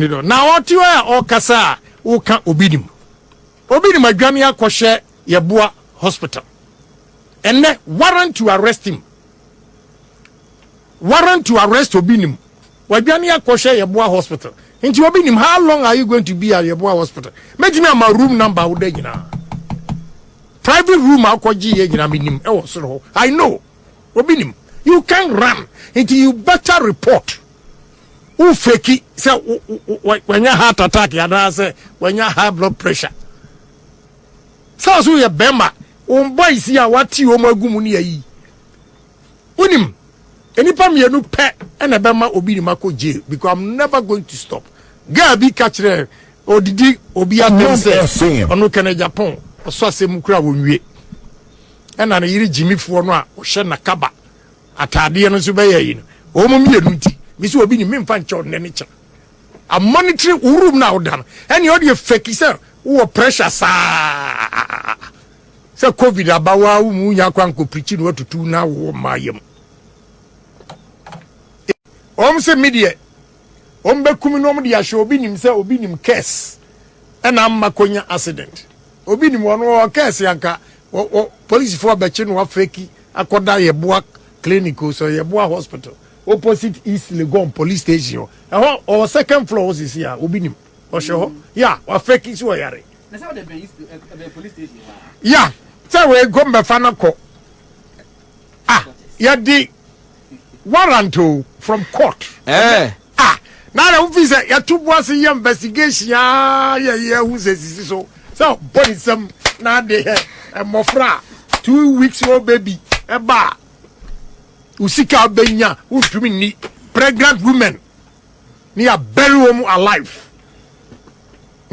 Now what you are all kasa who can Obinim. Obinim adwane akɔhye Yeboah hospital. And then warrant to arrest him. Warrant to arrest Obinim. Wadwane akɔhye Yeboah hospital. Into Obinim, how long are you going to be at Yeboah hospital? Imagine my room number wo dey nyina. Private room akɔgye ye nyina minim e wo soro. I know. Obinim, you can run until you better report. Who fake it? Say when you heart attack, you say when you high blood pressure. So you bema. Boy see what you magumuni yi. Unim. Enipa me no pet and a bema Obinim ako jail because I'm never going to stop. Gabi catch there. Odidi Obia say ono kana Agyapong. So say mukura wonwie. And na yiri Jimmy fo no a o hye na kaba. Atade no so be yi no. O mo mienu nti. Misi Obinim me mfa nche odne ne che. I'm monitoring room now dan. And you dey fake say wo pressure sa. Say COVID abawa mu nya kwanko preach no tutu na wo mayem. Say media. Be kumi no de ahwe Obinim say Obinim case. And am makonya accident. Obinim wono case yanka police for bechi no fake akoda Yeboah clinic so Yeboah hospital opposite East Legon police station. Or second floor is here Obinim. Osho yeah, wa fake so yare. Na say the police station. Yeah, say we go me fana ko. Ya di warrant from court. Now the officer ya two was a investigation yeah who says so body some now they mofra 2 weeks old baby eba usika benya utumi ni pregnant women near bury them alive.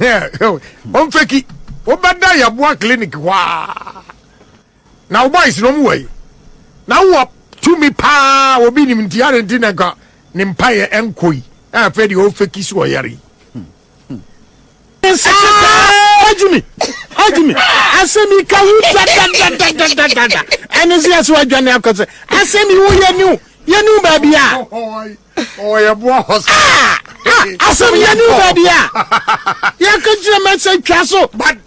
Yeah, on feki obada Yeboah clinic wa now boys no way now what to me pa Obinim ntiare ntinaka ni mpaye enkoi afedi o feki so yare. Ajimi asemi ka wu da anesi aso adwane akose asemi wo yenu baby a Yeboah hospital asemi yenu baby a ya kajira ma se twa so but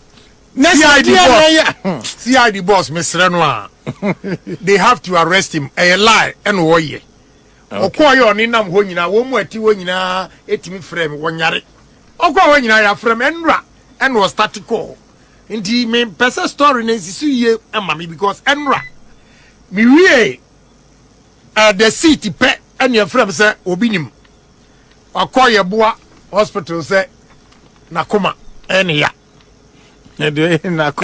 CID boss Mr. Noah they have to arrest him a lie and wo ye okoye oni nam ho nyina wo mu ati wo nyina etimi frame wo nyare okwa wo nyina ya frame enra and was statical inti me person story na sisu ye amami because enra mi wie the city pe and your frame say Obinim okoye Yeboah hospital say nakoma enia edena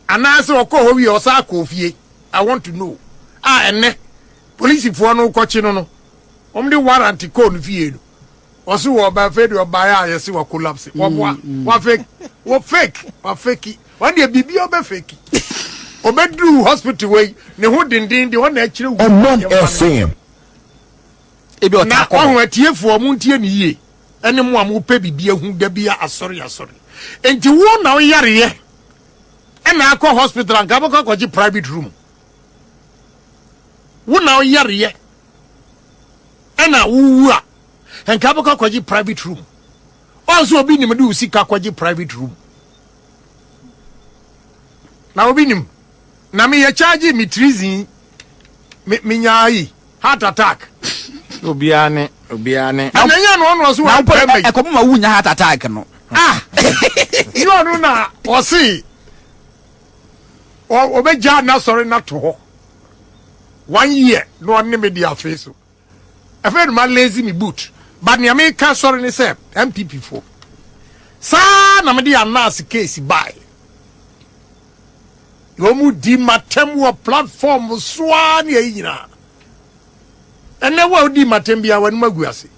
anase okọ ho wi osa akofie. I want to know ene police for no kochi no omde warrant ko no fie no oso wo ba fe de oba ya yesi wo collapse wa fake one dey bibi oba fake obedru hospital way ne ho dindin de wona akire wu SM ebi o ta ko ho atiefo mu ntie ne yie ene mo am pe bibi ehu da bia asori enti wo na wo yare ye ena akọ hospital an gabo ko ji private room wo na wo yare ye ena wu a en gabo ko ji private room also Obinim do sika ko ji private room na Obinim na me ye charge me treason me nyai heart attack obiane amenya no so wa e ko ma wunya heart attack no no na o si o be ja na sorry na to ho 1 year no on me dia face so I feel my lazy me boot but me America sorry ni say n.p.p 4 sa na me dia announce case by yo mu di matem wo platform so an ye nyina ene wo di matem bia wanu maguase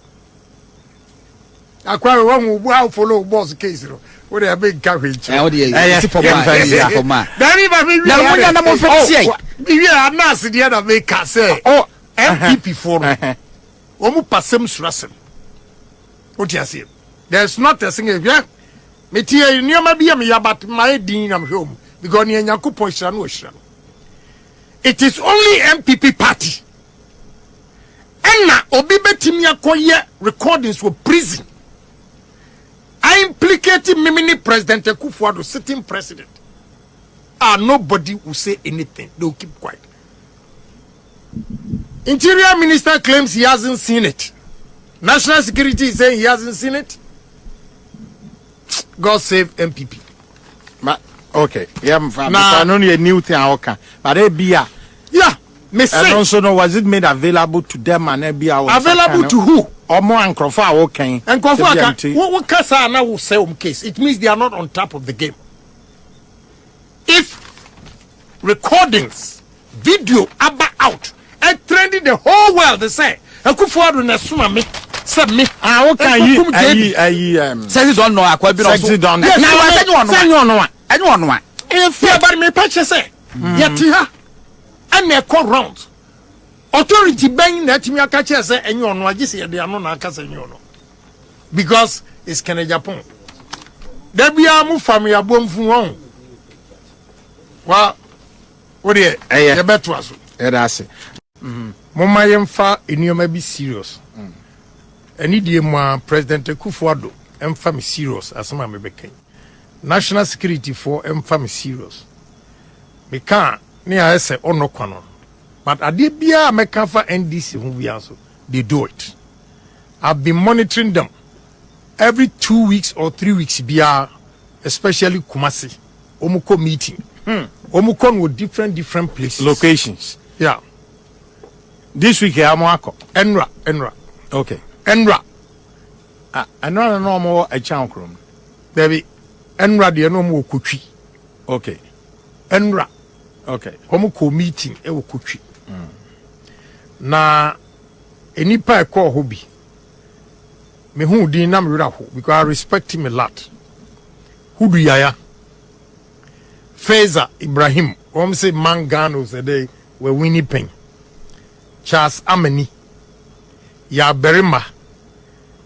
akwa wo hu bu follow boss case no wo dey big carriage wo dey for ma very na wo na mo fetsi bi announce dia na make say n.p.p 4 no mu pasem surasem what you say there's not a single yeah me tie nioma bia me yabat my din am home because ni Nyankopon hira no hira it is only n.p.p party enna obi betimi akoye recordings for prison. I implicated Mimini President Akufo-Addo, sitting president. Nobody will say anything. They will keep quiet. Interior Minister claims he hasn't seen it. National Security is saying he hasn't seen it. God save n.p.p. Okay. Yeah, I know a new thing. But they be yeah. I don't know, was it made available to them and available to who? Or more and Crawford, okay. And Crawford, what Kasa now will say case? It means they are not on top of the game. If recordings, video about out and trending the whole world, they say, Akufo-Addo na suma me, say me. What can you say? Don't know. I quite be also. Don't know. Anyone. If you about me, patch say, yet here. And they call round authority bang that me catch say and you know just say they are not know because it's Agyapong. There be a move family abom fun well what the better was that's it. Mama yemfa enioma be serious and need more President Akufo-Addo emfa me serious as ma me beken national security for emfa me serious me can near say or no canon. But I did be a mekafa NDC who we also they do it. I've been monitoring them every 2 weeks or 3 weeks bia, especially Kumasi. Omuko meeting. Omukon with different places. Locations. Yeah. This week here Amwako. Enra. Okay. Enra. I know no more a chankrum. There be Enra the no more kuchi. Okay. Enra. Okay. Omuko meeting e wo kuchi. Na enipa call hobby. Me who din na me ho because I respect him a lot. Who do yaya? Feza Ibrahim. Say Mangano say they were Winnie Pen. Charles Amani. Ya Berima.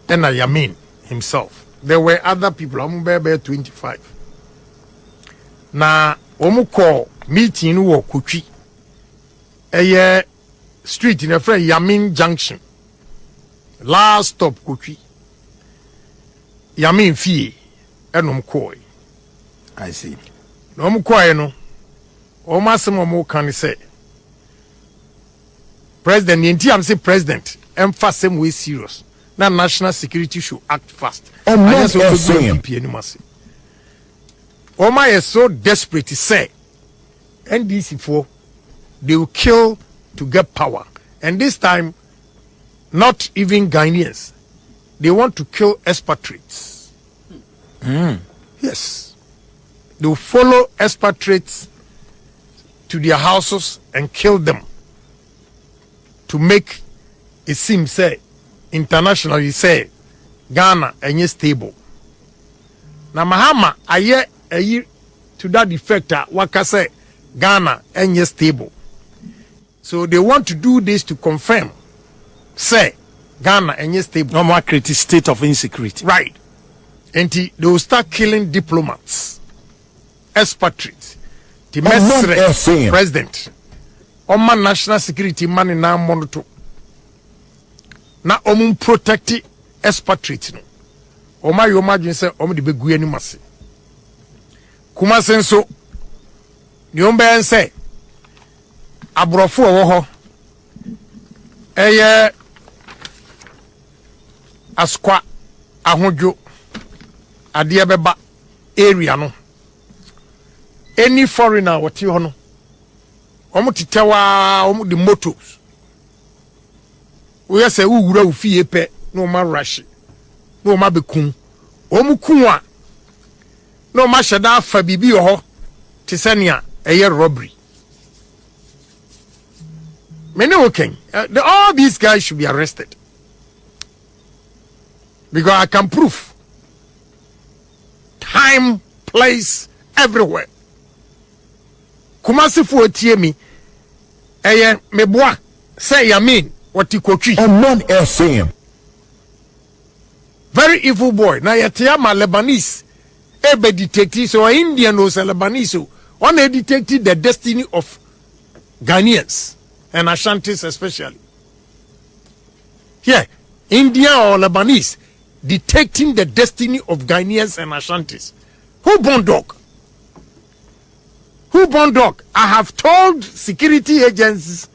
And Yamin himself. There were other people. I'm 25. Na omuko meeting wo kuchi. Eye street in a friend Yamin Junction. Last stop kuchi. Yamin fee. Enom koi. I see. No mu koi no. O masemo mo kan say. President yenti am say president. Emphasis way serious. Na national security should act fast. And so to Oma is so desperate to say NDC4 they will kill to get power. And this time, not even Ghanaians. They want to kill expatriates. Yes. They will follow expatriates to their houses and kill them. To make it seem, say, internationally, say, Ghana and stable. Now, Mahama, to that effect, waka say Ghana and stable. So they want to do this to confirm, say Ghana and stable. No more create state of insecurity. Right. And they will start killing diplomats, expatriates, the president, Oman national security man in our monitor. Now, protect expatriates. Oma you imagine say the big animasi. Kuma senso nyombe say abrofo wo eye askwa ahudwo ade beba area no any foreigner what ho no omo titewa omo the motos we say wura ufie pe no ma rush no ma bekun omuku a no ma sheda fa bibi ho tisania eye robbery many okay all these guys should be arrested because I can prove time place everywhere Kumasi fu otie mi eye meboa say Yamin what ikotwi and none else see him. Very evil boy. Na yetiama Lebanese. Ebe detective so Indian or Lebanese. One detected the destiny of Ghanaians and Ashantis especially. Here, Indian or Lebanese, dictating the destiny of Ghanaians and Ashantis. Who born dog? Who born dog? I have told security agents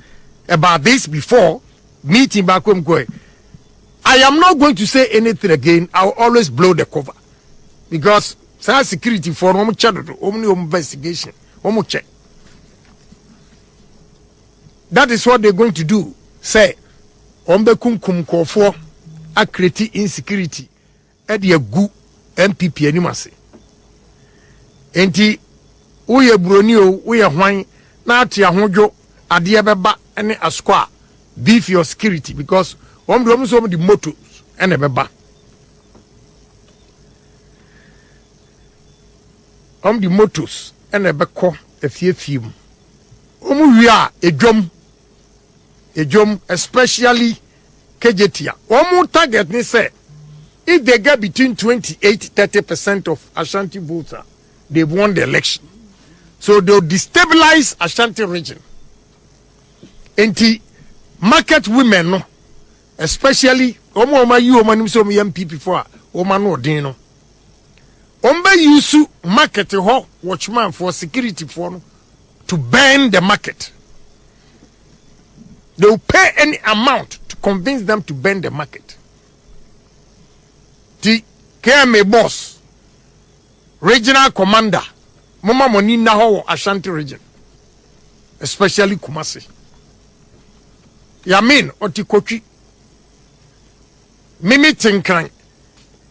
about this before, meeting back home going. I am not going to say anything again. I will always blow the cover. Because security for only investigation. Check. That is what they're going to do. Say, Ombe kum kofo a create insecurity at the gu n.p.p. animasi. Enti, uye bronio, uye hwany, na ati ya honjo, adiye beba, ene askwa, beef your security, because ombe the motos, ene beba. The motos, ene beko, efie Omu ejom, especially Kejetia. Omu target ni say, if they get between 28-30% of Ashanti voters, they've won the election. So they'll destabilize Ashanti region. Enti market women no, especially Oma you nimso n.p.p. for Oma no dino. Ombe yusu market ho watchman for security for no, to burn the market. They will pay any amount to convince them to burn the market. The KMA boss, regional commander, Mama Moni na ho Ashanti region, especially Kumasi. Yamin Otikochi. Mimi Tinkran.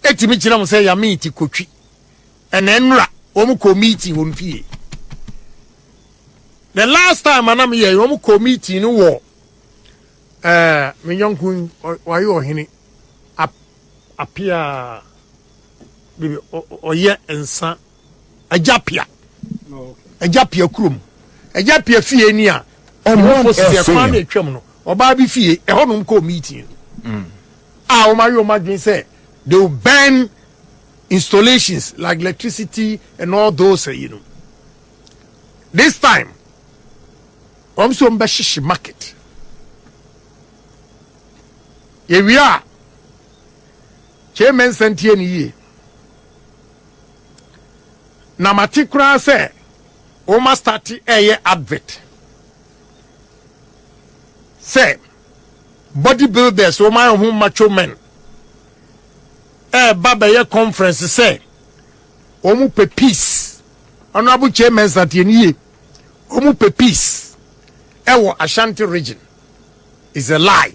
Eti michina mo say Yamin Tikochi. And enra omu committee won fie. The last time anam here omu committee no war. Minyonkun wayo hini apia bibi oye ensa Agyapia. Agyapia krum. Agyapia fie ni a omo se kwa na etwam no. Oba bi fie e honum ko meeting. O mayo madwin say they will ban installations like electricity and all those, This time, also Mbashishi market. Here we are. Chairman Sentien ye. Namatikra say, Oma start a advert. Say, bodybuilders, Oma whom macho men. Baba ye conference say, Omu pe peace. Honorable Chairman Sentien ye. Omu pe peace. Ewo Ashanti region. Is a lie.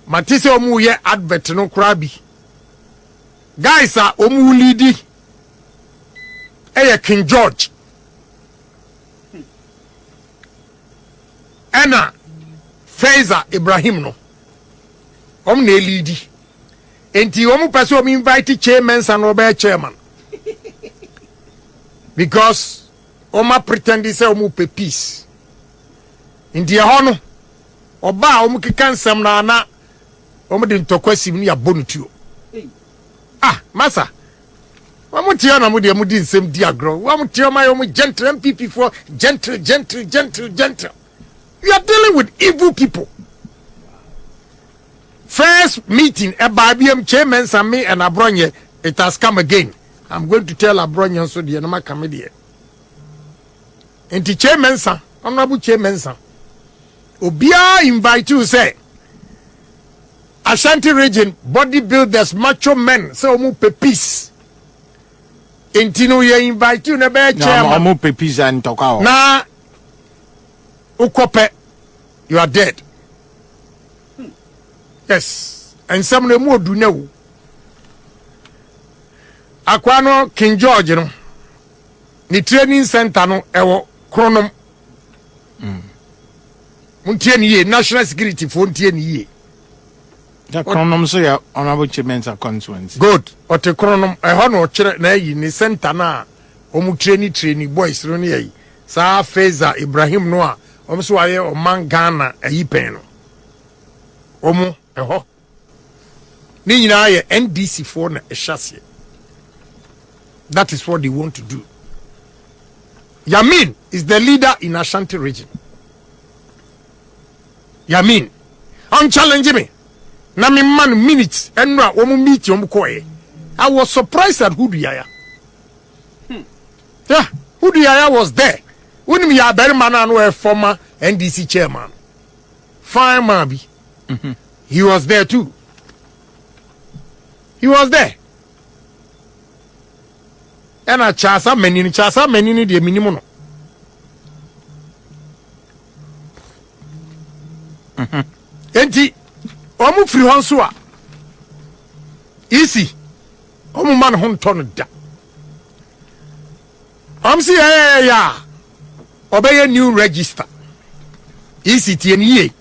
Matise omu ye advert no krabi. Guys are omu lidi. King George. Anna Faisal Ibrahim no. Ne lidi. Enti omu person omu invite chairman and obe chairman. Because oma pretend say omu pe peace. Enti hono oba omu kikansem na ana omu de ntokwasim ni abonutuo. Masa. Wamutia na mudi amudi nsem diagro. Wamutia my omu gentle n.p.p. for gentle. You are dealing with evil people. First meeting, BIBM chairman and me and Abronye, it has come again. I'm going to tell Abronye so the anama comedy. And the chairman, sir, honorable chairman, sir, Obia invite you say, Ashanti region, bodybuilders, macho men, so omu pe peace. Intino ye invite you na be chairman. Omu pe peace and tokao. Na ukope, you are dead. Yes, and some of them do know. Aquano King George, ni training center no ewo chronom. Muntieni ye national security for muntieni ye. The chronom so ya honorable chairman constituency. Good. Ote chronom no chere na yi ni center na omu training boys no ye. Sa Faisal Ibrahim no a omu so aye o man Ghana ayi pen no. Omu ni nyina ye NDC for na ehase. That is what they want to do. Yamin is the leader in Ashanti region. Yamin, challenge me. na me man minutes enra omu meet omu koye. I was surprised at Hudu Yaya. Yeah, Hudu Yaya was there. When me a very man and a former NDC chairman. Fine man be. He was there too. He was there. And a chasa many the minimum. Enti omu free honsoa. Easy. Omu man hon ton da. Si yeah. Obey new register. Easy TNE.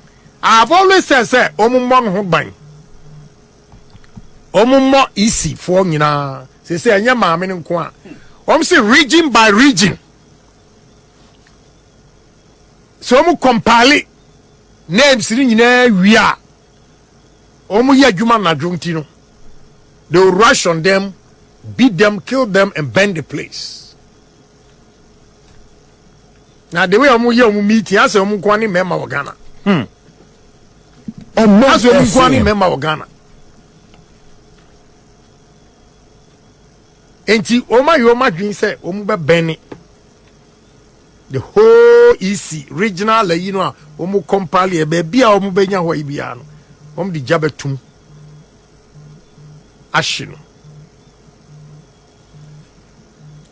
I've always said omu man hon bang. Omu mo easy for nyina. Say anya maame nko a. Si region by region. So omu compile names ni nyina wia. Omu ye adwuma na dwonti no. They will rush on them, beat them, kill them, and burn the place. Now the way omu ye omu meeting, as omu kwani member of Ghana. As omu kwani member of Ghana. Enti oma yoma dream say omu be burn the whole EC regional you know omu compile e be bia omu benya ho ibia no. Omu di jabetum. Ashino.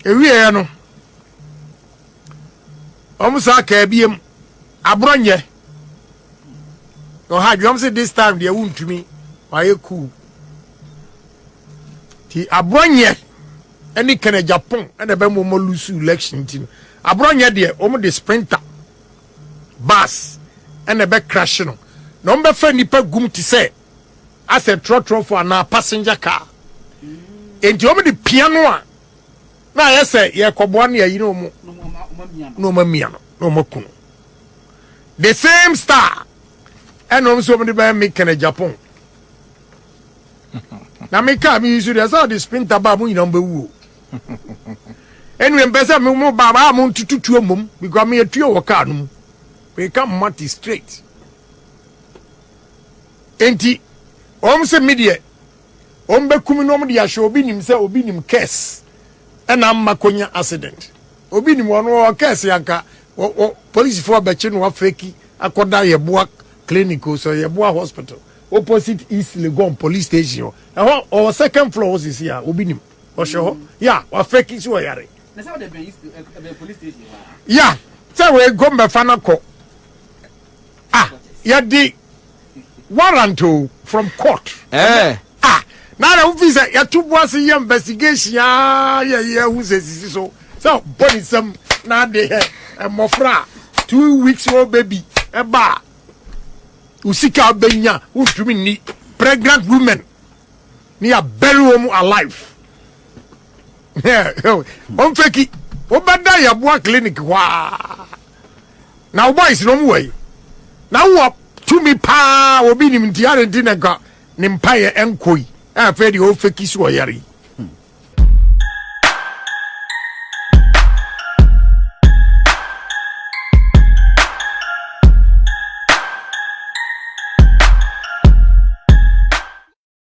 Ewie no. Omusa ka biem abronye. No had you say this time they won't to me. Why cool. Ti abronye any kind of Agyapong and the bemo lose election team. Abronye de omu the sprinter bus and the back crash no. Number friend nipa gum ti say as a trotro for na passenger car. Enti omu the piano a na yese ye koboa na yi no mu no mamia no makuno. The same star and omu so omu the be make in Agyapong. Na me ka mi use the the sprinter ba mu nyina mbewu. Anyway, mpesa me mo baba mo tututu mum because me etuo wo car no. We come mati straight. Enti se media be kumi no de ahwe Obinim se Obinim case na makonya accident Obinim wono case yanka police for be chi no afeki akoda yeboa clinic so yeboa hospital opposite East Legon police station or second floor is here Obinim o show yeah afeki so yare na say the police station yeah say we go be fa na ko ya di warrant from court. Now the officer ya to was a investigation who says so body some now they mofra 2 weeks old baby a bar usika benya who to me pregnant women near bury them alive. On feki obada ya boa clinic wa now boys no way now what to me pa Obinim ntiare ntineka ne mpaye enkoi afedi o feki so yare